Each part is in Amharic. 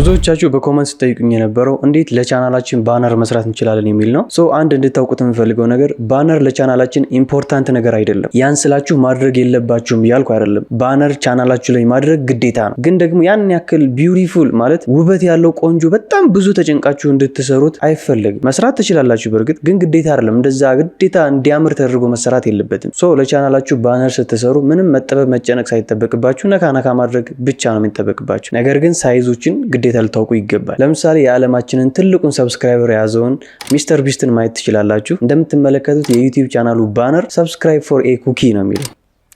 ብዙዎቻችሁ በኮሜንት ጠይቁኝ የነበረው እንዴት ለቻናላችን ባነር መስራት እንችላለን የሚል ነው። አንድ እንድታውቁት የምፈልገው ነገር ባነር ለቻናላችን ኢምፖርታንት ነገር አይደለም። ያን ስላችሁ ማድረግ የለባችሁም ያልኩ አይደለም። ባነር ቻናላችሁ ላይ ማድረግ ግዴታ ነው። ግን ደግሞ ያን ያክል ቢዩቲፉል ማለት ውበት ያለው ቆንጆ በጣም ብዙ ተጨንቃችሁ እንድትሰሩት አይፈልግም። መስራት ትችላላችሁ በርግጥ ግን ግዴታ አይደለም። እንደዛ ግዴታ እንዲያምር ተደርጎ መሰራት የለበትም። ለቻናላችሁ ባነር ስትሰሩ ምንም መጠበብ መጨነቅ ሳይጠበቅባችሁ ነካ ነካ ማድረግ ብቻ ነው የሚጠበቅባችሁ። ነገር ግን ሳይዞችን ግዴታ ልታውቁ ይገባል። ለምሳሌ የዓለማችንን ትልቁን ሰብስክራይበር የያዘውን ሚስተር ቢስትን ማየት ትችላላችሁ። እንደምትመለከቱት የዩቲዩብ ቻናሉ ባነር ሰብስክራይብ ፎር ኤ ኩኪ ነው የሚለው።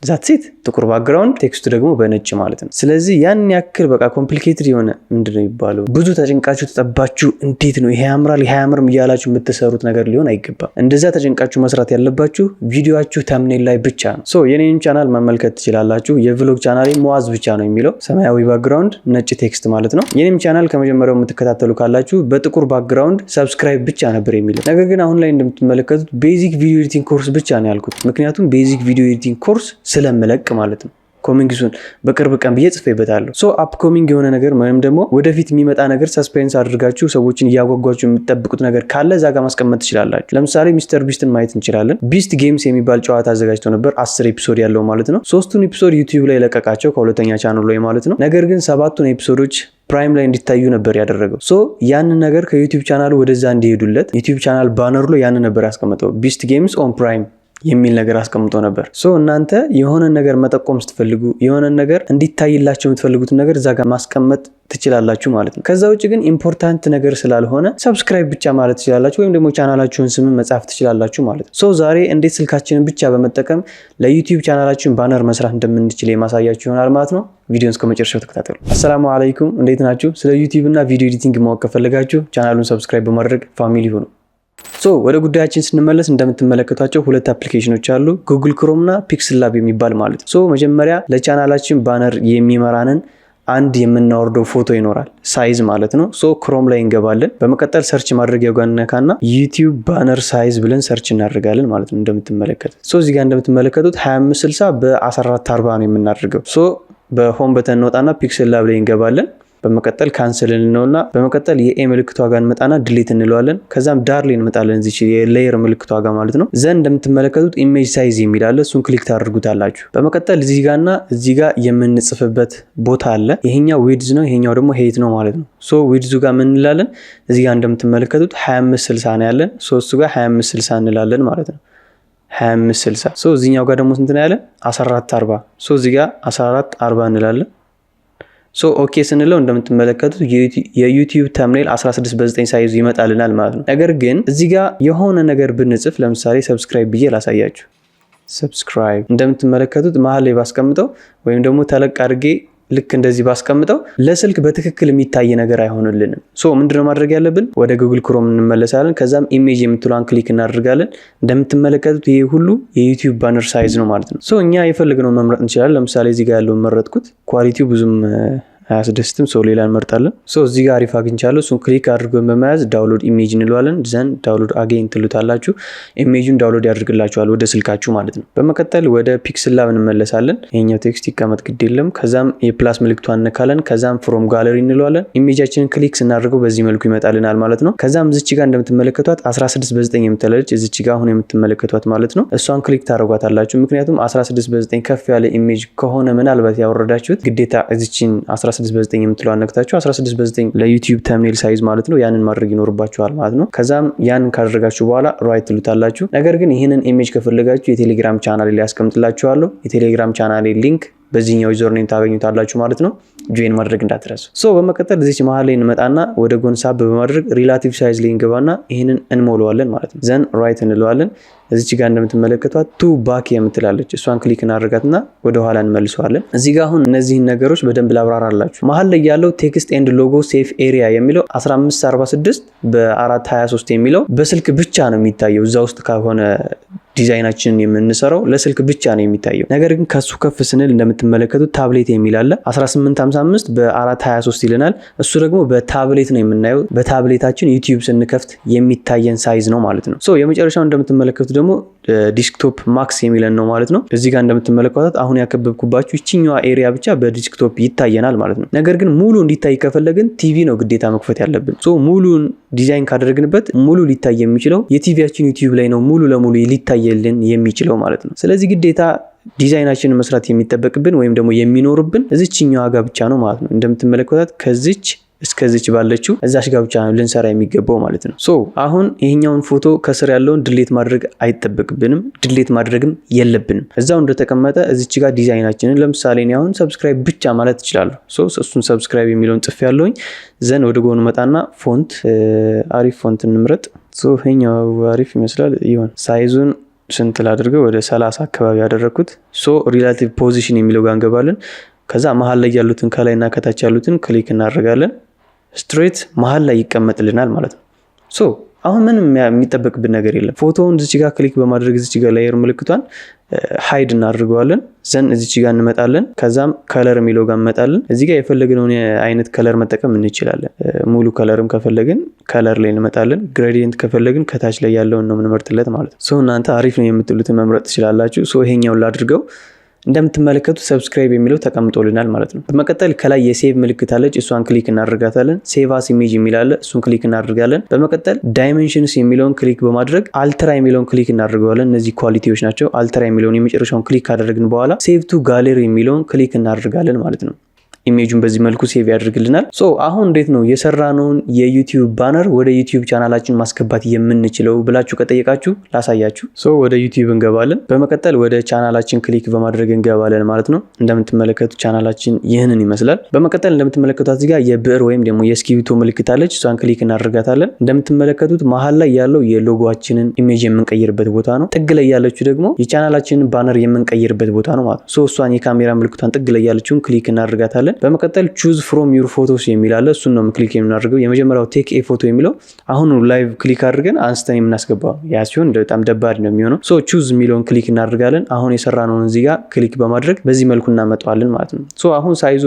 ዛትሲት ጥቁር ባክግራውንድ ቴክስቱ ደግሞ በነጭ ማለት ነው። ስለዚህ ያን ያክል በቃ ኮምፕሊኬትድ የሆነ ምንድነው የሚባለው ብዙ ተጨንቃችሁ ተጠባችሁ እንዴት ነው ይሄ ያምራል ይሄ ያምርም እያላችሁ የምትሰሩት ነገር ሊሆን አይገባም። እንደዛ ተጨንቃችሁ መስራት ያለባችሁ ቪዲዮአችሁ ተምኔል ላይ ብቻ ነው። የኔን ቻናል መመልከት ትችላላችሁ። የቭሎግ ቻናሌ ሙአዝ ብቻ ነው የሚለው ሰማያዊ ባክግራውንድ ነጭ ቴክስት ማለት ነው። የኔም ቻናል ከመጀመሪያው የምትከታተሉ ካላችሁ በጥቁር ባክግራውንድ ሰብስክራይብ ብቻ ነበር የሚለው። ነገር ግን አሁን ላይ እንደምትመለከቱት ቤዚክ ቪዲዮ ኤዲቲንግ ኮርስ ብቻ ነው ያልኩት። ምክንያቱም ቤዚክ ቪዲዮ ኤዲቲንግ ኮርስ ስለምለቅ ማለት ነው። ኮሚንግሱን በቅርብ ቀን ብዬ ጽፌበታለሁ። አፕኮሚንግ የሆነ ነገር ወይም ደግሞ ወደፊት የሚመጣ ነገር ሰስፔንስ አድርጋችሁ ሰዎችን እያጓጓችሁ የምትጠብቁት ነገር ካለ እዛ ጋር ማስቀመጥ ትችላላችሁ። ለምሳሌ ሚስተር ቢስትን ማየት እንችላለን። ቢስት ጌምስ የሚባል ጨዋታ አዘጋጅቶ ነበር 10 ኤፒሶድ ያለው ማለት ነው። 3ቱን ኤፒሶድ ዩቲዩብ ላይ ለቀቃቸው ከሁለተኛ ቻናሉ ላይ ማለት ነው። ነገር ግን 7ቱን ኤፒሶዶች ፕራይም ላይ እንዲታዩ ነበር ያደረገው። ያንን ነገር ከዩቲዩብ ቻናሉ ወደዛ እንዲሄዱለት ዩቲዩብ ቻናል ባነሩ ላይ ያንን ነበር ያስቀመጠው። ቢስት ጌምስ ኦን ፕራይም የሚል ነገር አስቀምጦ ነበር። እናንተ የሆነ ነገር መጠቆም ስትፈልጉ የሆነ ነገር እንዲታይላችሁ የምትፈልጉትን ነገር እዛ ጋር ማስቀመጥ ትችላላችሁ ማለት ነው። ከዛ ውጭ ግን ኢምፖርታንት ነገር ስላልሆነ ሰብስክራይብ ብቻ ማለት ትችላላችሁ ወይም ደግሞ ቻናላችሁን ስም መጻፍ ትችላላችሁ ማለት ነው። ዛሬ እንዴት ስልካችንን ብቻ በመጠቀም ለዩቲዩብ ቻናላችን ባነር መስራት እንደምንችል የማሳያችሁ ይሆናል ማለት ነው። ቪዲዮን እስከ መጨረሻው ተከታተሉ። አሰላሙ አለይኩም፣ እንዴት ናችሁ? ስለ ዩቲዩብ እና ቪዲዮ ኤዲቲንግ ማወቅ ከፈለጋችሁ ቻናሉን ሰብስክራይብ በማድረግ ፋሚሊ ሁኑ። ወደ ጉዳያችን ስንመለስ እንደምትመለከቷቸው ሁለት አፕሊኬሽኖች አሉ፣ ጉግል ክሮም እና ፒክስል ላብ የሚባል ማለት ነው። መጀመሪያ ለቻናላችን ባነር የሚመራንን አንድ የምናወርደው ፎቶ ይኖራል፣ ሳይዝ ማለት ነው። ክሮም ላይ እንገባለን። በመቀጠል ሰርች ማድረጊያው ጋር እንነካና ዩቲዩብ ባነር ሳይዝ ብለን ሰርች እናደርጋለን ማለት ነው። እንደምትመለከቱት እዚህ ጋር እንደምትመለከቱት 2560 በ1440 ነው የምናደርገው። በሆም በተን እንወጣና ፒክስል ላብ ላይ እንገባለን። በመቀጠል ካንሰል እንለውና በመቀጠል የኤ ምልክቷ ጋር እንመጣና ዲሊት እንለዋለን። ከዛም ዳር ላይ እንመጣለን እዚህ የሌየር ምልክቷ ጋር ማለት ነው። ዘን እንደምትመለከቱት ኢሜጅ ሳይዝ የሚል አለ። እሱን ክሊክ ታደርጉታላችሁ። በመቀጠል እዚህ ጋርና እዚህ ጋር የምንጽፍበት ቦታ አለ። ይሄኛው ዊድዝ ነው፣ ይሄኛው ደግሞ ሄይት ነው ማለት ነው። ዊድዙ ጋር ምን እንላለን? እዚህ ጋር እንደምትመለከቱት 2560 ነው ያለን። እሱ ጋር 2560 እንላለን ማለት ነው። 2560 እዚህኛው ጋር ደግሞ ስንት ነው ያለን? 1440 እዚህ ጋር 1440 እንላለን። ኦኬ ስንለው እንደምትመለከቱት የዩቲዩብ ተምኔል 16 በ9 ሳይዙ ይመጣልናል ማለት ነው። ነገር ግን እዚህ ጋር የሆነ ነገር ብንጽፍ ለምሳሌ ሰብስክራይብ ብዬ ላሳያችሁ። ሰብስክራይብ እንደምትመለከቱት መሀል ላይ ባስቀምጠው ወይም ደግሞ ተለቅ አድርጌ ልክ እንደዚህ ባስቀምጠው ለስልክ በትክክል የሚታይ ነገር አይሆንልንም። ምንድነው ማድረግ ያለብን? ወደ ጉግል ክሮም እንመለሳለን። ከዛም ኢሜጅ የምትሏን ክሊክ እናደርጋለን። እንደምትመለከቱት ይሄ ሁሉ የዩቲዩብ ባነር ሳይዝ ነው ማለት ነው። እኛ የፈለግነውን መምረጥ እንችላለን። ለምሳሌ እዚህ ጋር ያለውን መረጥኩት። ኳሊቲው ብዙም አያስደስትም። ሌላ እንመርጣለን። እዚህ ጋር አሪፍ አግኝቻለሁ። እሱን ክሊክ አድርገን በመያዝ ዳውንሎድ ኢሜጅ እንለዋለን። ዘን ዳውንሎድ አጌን ትሉታላችሁ። ኢሜጁን ዳውንሎድ ያደርግላችኋል ወደ ስልካችሁ ማለት ነው። በመቀጠል ወደ ፒክስል ላብ እንመለሳለን። ይሄኛው ቴክስት ይቀመጥ ግድ የለም። ከዛም የፕላስ ምልክቷን እንነካለን። ከዛም ፍሮም ጋለሪ እንለዋለን። ኢሜጃችንን ክሊክ ስናደርገው በዚህ መልኩ ይመጣልናል ማለት ነው። ከዛም እዚች ጋር እንደምትመለከቷት 16 በ9 የምትላለች እዚች ጋር አሁን የምትመለከቷት ማለት ነው። እሷን ክሊክ ታደርጓታላችሁ። ምክንያቱም 16 በ9 ከፍ ያለ ኢሜጅ ከሆነ ምናልባት ያወረዳችሁት ግዴታ እዚችን 16 በ9 የምትለዋን ነክታችሁ 16 በ9 ለዩቲዩብ ተምኔል ሳይዝ ማለት ነው ያንን ማድረግ ይኖርባችኋል ማለት ነው። ከዛም ያንን ካደረጋችሁ በኋላ ራይት ትሉታላችሁ። ነገር ግን ይህንን ኢሜጅ ከፈለጋችሁ የቴሌግራም ቻናሌ ላይ ያስቀምጥላችኋለሁ። የቴሌግራም ቻናሌ ሊንክ በዚህኛው ዩዘር ኔም ታገኙታላችሁ ማለት ነው። ጆይን ማድረግ እንዳትረሱ። በመቀጠል እዚች መሀል ላይ እንመጣና ወደ ጎን ሳብ በማድረግ ሪላቲቭ ሳይዝ ላይ እንገባና ይህንን እንሞላዋለን ማለት ነው። ዘን ራይት እንለዋለን። እዚች ጋር እንደምትመለከቷት ቱ ባክ የምትላለች እሷን ክሊክ እናደርጋትና ወደ ኋላ እንመልሰዋለን። እዚህ ጋር አሁን እነዚህን ነገሮች በደንብ ላብራራላችሁ። መሀል ላይ ያለው ቴክስት ኤንድ ሎጎ ሴፍ ኤሪያ የሚለው 1546 በ423 የሚለው በስልክ ብቻ ነው የሚታየው። እዛ ውስጥ ከሆነ ዲዛይናችንን የምንሰራው ለስልክ ብቻ ነው የሚታየው። ነገር ግን ከሱ ከፍ ስንል እንደምትመለከቱት ታብሌት የሚል አለ 1855 በ423 ይለናል። እሱ ደግሞ በታብሌት ነው የምናየው። በታብሌታችን ዩቲዩብ ስንከፍት የሚታየን ሳይዝ ነው ማለት ነው። የመጨረሻው እንደምትመለከቱት ደግሞ ዲስክቶፕ ማክስ የሚለን ነው ማለት ነው። እዚህ ጋር እንደምትመለከቱት አሁን ያከበብኩባችሁ እቺኛዋ ኤሪያ ብቻ በዲስክቶፕ ይታየናል ማለት ነው። ነገር ግን ሙሉ እንዲታይ ከፈለግን ቲቪ ነው ግዴታ መክፈት ያለብን። ሶ ሙሉን ዲዛይን ካደረግንበት ሙሉ ሊታይ የሚችለው የቲቪያችን ዩቲዩብ ላይ ነው ሙሉ ለሙሉ ሊታየልን የሚችለው ማለት ነው። ስለዚህ ግዴታ ዲዛይናችንን መስራት የሚጠበቅብን ወይም ደግሞ የሚኖርብን እዚችኛዋ ጋር ብቻ ነው ማለት ነው። እንደምትመለከቱት ከዚች እስከዚች ባለችው እዛሽ ጋር ብቻ ነው ልንሰራ የሚገባው ማለት ነው። ሶ አሁን ይሄኛውን ፎቶ ከስር ያለውን ድሌት ማድረግ አይጠበቅብንም፣ ድሌት ማድረግም የለብንም። እዛው እንደተቀመጠ እዚች ጋር ዲዛይናችንን ለምሳሌ እኔ አሁን ሰብስክራይብ ብቻ ማለት እችላለሁ። ሶ እሱን ሰብስክራይብ የሚለውን ጽፌ ያለውኝ ዘን ወደ ጎኑ መጣና ፎንት አሪፍ ፎንት እንምረጥ። ሶ ይሄኛው አሪፍ ይመስላል። ይሁን ሳይዙን ስንት ላድርገው? ወደ 30 አካባቢ ያደረኩት። ሶ ሪላቲቭ ፖዚሽን የሚለው ጋር እንገባለን። ከዛ መሃል ላይ ያሉትን ከላይና ከታች ያሉትን ክሊክ እናደርጋለን። ስትሬት መሃል ላይ ይቀመጥልናል ማለት ነው። ሶ አሁን ምንም የሚጠበቅብን ነገር የለም። ፎቶውን እዚች ጋር ክሊክ በማድረግ እዚች ጋር ላየር ምልክቷን ሃይድ እናደርገዋለን። ዘን እዚች ጋር እንመጣለን። ከዛም ከለር የሚለው ጋር እንመጣለን። እዚህ ጋር የፈለግነውን አይነት ከለር መጠቀም እንችላለን። ሙሉ ከለርም ከፈለግን ከለር ላይ እንመጣለን። ግሬዲየንት ከፈለግን ከታች ላይ ያለውን ነው የምንመርጥለት ማለት ነው። ሶ እናንተ አሪፍ ነው የምትሉትን መምረጥ ትችላላችሁ። ሶ ይሄኛውን ላድርገው። እንደምትመለከቱ ሰብስክራይብ የሚለው ተቀምጦልናል ማለት ነው። በመቀጠል ከላይ የሴቭ ምልክት አለች፣ እሷን ክሊክ እናደርጋታለን። ሴቭ አስ ኢሜጅ የሚል አለ፣ እሱን ክሊክ እናደርጋለን። በመቀጠል ዳይሜንሽንስ የሚለውን ክሊክ በማድረግ አልትራ የሚለውን ክሊክ እናደርገዋለን። እነዚህ ኳሊቲዎች ናቸው። አልትራ የሚለውን የመጨረሻውን ክሊክ ካደረግን በኋላ ሴቭ ቱ ጋለሪ የሚለውን ክሊክ እናደርጋለን ማለት ነው። ኢሜጁን በዚህ መልኩ ሴቭ ያደርግልናል። ሶ አሁን እንዴት ነው የሰራነውን የዩቲዩብ ባነር ወደ ዩቲዩብ ቻናላችን ማስገባት የምንችለው ብላችሁ ከጠየቃችሁ ላሳያችሁ። ሶ ወደ ዩቲዩብ እንገባለን። በመቀጠል ወደ ቻናላችን ክሊክ በማድረግ እንገባለን ማለት ነው። እንደምትመለከቱት ቻናላችን ይህንን ይመስላል። በመቀጠል እንደምትመለከቱት እዚህ ጋር የብዕር ወይም ደግሞ የእስክሪብቶ ምልክት አለች፣ እሷን ክሊክ እናደርጋታለን። እንደምትመለከቱት መሀል ላይ ያለው የሎጎአችንን ኢሜጅ የምንቀይርበት ቦታ ነው። ጥግ ላይ ያለችው ደግሞ የቻናላችንን ባነር የምንቀይርበት ቦታ ነው ማለት ነው። ሶ እሷን የካሜራ ምልክቷን ጥግ ላይ ያለችውን ክሊክ እናደርጋታለን። በመቀጠል ቹዝ ፍሮም ዩር ፎቶስ የሚል አለ፣ እሱን ነው ክሊክ የምናደርገው። የመጀመሪያው ቴክ ኤ ፎቶ የሚለው አሁን ላይቭ ክሊክ አድርገን አንስተን የምናስገባው ያ ሲሆን በጣም ደባድ ነው የሚሆነው። ሶ ቹዝ የሚለውን ክሊክ እናደርጋለን። አሁን የሰራነውን እዚህ ጋር ክሊክ በማድረግ በዚህ መልኩ እናመጣዋለን ማለት ነው። ሶ አሁን ሳይዙ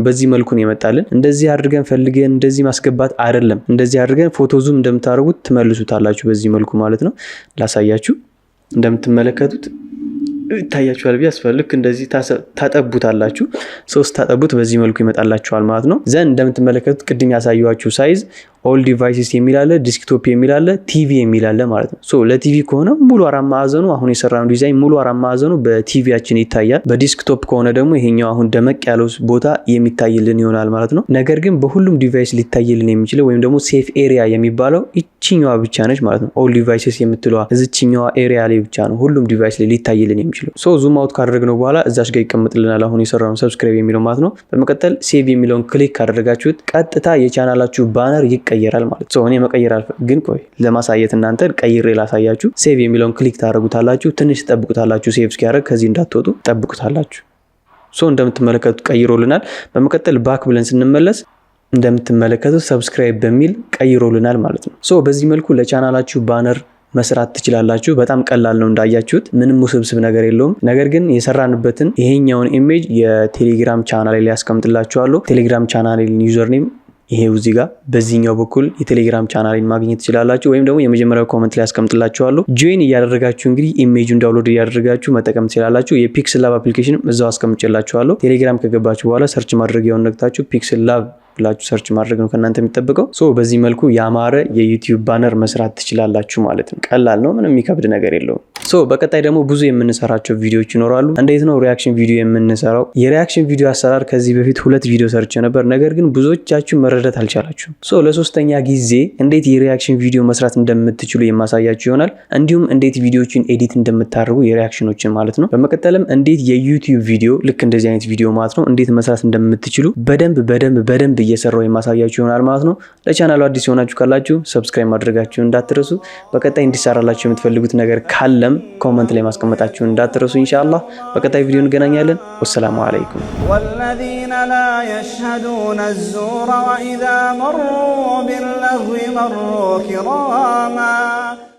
በዚህ መልኩ ነው የመጣልን። እንደዚህ አድርገን ፈልገን እንደዚህ ማስገባት አይደለም። እንደዚህ አድርገን ፎቶ ዙም እንደምታደርጉት ትመልሱታላችሁ በዚህ መልኩ ማለት ነው። ላሳያችሁ። እንደምትመለከቱት ይታያችኋል ቢያስፈልግ እንደዚህ ታጠቡታላችሁ። ሶስት ታጠቡት በዚህ መልኩ ይመጣላችኋል ማለት ነው። ዘን እንደምትመለከቱት ቅድም ያሳየኋችሁ ሳይዝ ኦል ዲቫይስስ የሚል አለ፣ ዲስክቶፕ የሚል አለ፣ ቲቪ የሚል አለ ማለት ነው። ሶ ለቲቪ ከሆነ ሙሉ አራት ማዕዘኑ አሁን የሰራነው ዲዛይን ሙሉ አራት ማዕዘኑ በቲቪያችን ይታያል። በዲስክቶፕ ከሆነ ደግሞ ይሄኛው አሁን ደመቅ ያለው ቦታ የሚታይልን ይሆናል ማለት ነው። ነገር ግን በሁሉም ዲቫይስ ሊታይልን የሚችለው ወይም ደግሞ ሴፍ ኤሪያ የሚባለው ይችኛዋ ብቻ ነች ማለት ነው። ኦል ዲቫይስስ የምትለዋ እዚችኛዋ ኤሪያ ላይ ብቻ ነው ሁሉም ዲቫይስ ላይ ሊታይልን የሚችለው። ሶ ዙም አውት ካደረግነው በኋላ እዛች ጋር ይቀመጥልናል አሁን የሰራነው ሰብስክራይብ የሚለው ማለት ነው። በመቀጠል ሴቭ የሚለውን ክሊክ ካደረጋችሁት ቀጥታ የቻናላችሁ ባነር ይቀየራል ማለት ነው። እኔ መቀየር ግን ቆይ ለማሳየት እናንተ ቀይሬ ላሳያችሁ። ሴቭ የሚለውን ክሊክ ታደርጉታላችሁ። ትንሽ ተጠብቁታላችሁ። ሴቭ እስኪያደርግ ከዚህ እንዳትወጡ ተጠብቁታላችሁ። እንደምትመለከቱት ቀይሮልናል። በመቀጠል ባክ ብለን ስንመለስ እንደምትመለከቱት ሰብስክራይብ በሚል ቀይሮልናል ማለት ነው። በዚህ መልኩ ለቻናላችሁ ባነር መስራት ትችላላችሁ። በጣም ቀላል ነው እንዳያችሁት፣ ምንም ውስብስብ ነገር የለውም። ነገር ግን የሰራንበትን ይሄኛውን ኢሜጅ የቴሌግራም ቻናል ላይ ያስቀምጥላችኋለሁ። ቴሌግራም ቻናል ዩዘርኔም ይሄው እዚህ ጋር በዚህኛው በኩል የቴሌግራም ቻናልን ማግኘት ትችላላችሁ፣ ወይም ደግሞ የመጀመሪያው ኮሜንት ላይ አስቀምጥላችኋለሁ። ጆይን እያደረጋችሁ እንግዲህ ኢሜጁን ዳውንሎድ እያደረጋችሁ መጠቀም ትችላላችሁ። የፒክስል ላብ አፕሊኬሽንም እዛው አስቀምጬላችኋለሁ። ቴሌግራም ከገባችሁ በኋላ ሰርች ማድረጊያውን ነክታችሁ ፒክስል ላብ ብላችሁ ሰርች ማድረግ ነው ከናንተ የሚጠበቀው። በዚህ መልኩ ያማረ የዩቲዩብ ባነር መስራት ትችላላችሁ ማለት ነው። ቀላል ነው፣ ምንም የሚከብድ ነገር የለውም። በቀጣይ ደግሞ ብዙ የምንሰራቸው ቪዲዮዎች ይኖራሉ። እንዴት ነው ሪአክሽን ቪዲዮ የምንሰራው? የሪአክሽን ቪዲዮ አሰራር ከዚህ በፊት 2 ቪዲዮ ሰርቼ ነበር፣ ነገር ግን ብዙዎቻችሁ መረዳት አልቻላችሁም። ለሶስተኛ ጊዜ እንዴት የሪአክሽን ቪዲዮ መስራት እንደምትችሉ የማሳያችሁ ይሆናል። እንዲሁም እንዴት ቪዲዮዎችን ኤዲት እንደምታደርጉ የሪአክሽኖችን ማለት ነው። በመቀጠልም እንዴት የዩቲዩብ ቪዲዮ ልክ እንደዚህ አይነት ቪዲዮ ማለት ነው እንዴት መስራት እንደምትችሉ በደንብ እየሰራው የማሳያችሁ ይሆናል ማለት ነው። ለቻናሉ አዲስ የሆናችሁ ካላችሁ ሰብስክራይብ ማድረጋችሁን እንዳትረሱ። በቀጣይ እንዲሰራላችሁ የምትፈልጉት ነገር ካለም ኮሜንት ላይ ማስቀመጣችሁን እንዳትረሱ። ኢንሻአላህ በቀጣይ ቪዲዮ እንገናኛለን። ወሰላሙ አለይኩም። ወለዚነ ላ የሽሀዱነ الزور وإذا مروا باللغو مروا كراما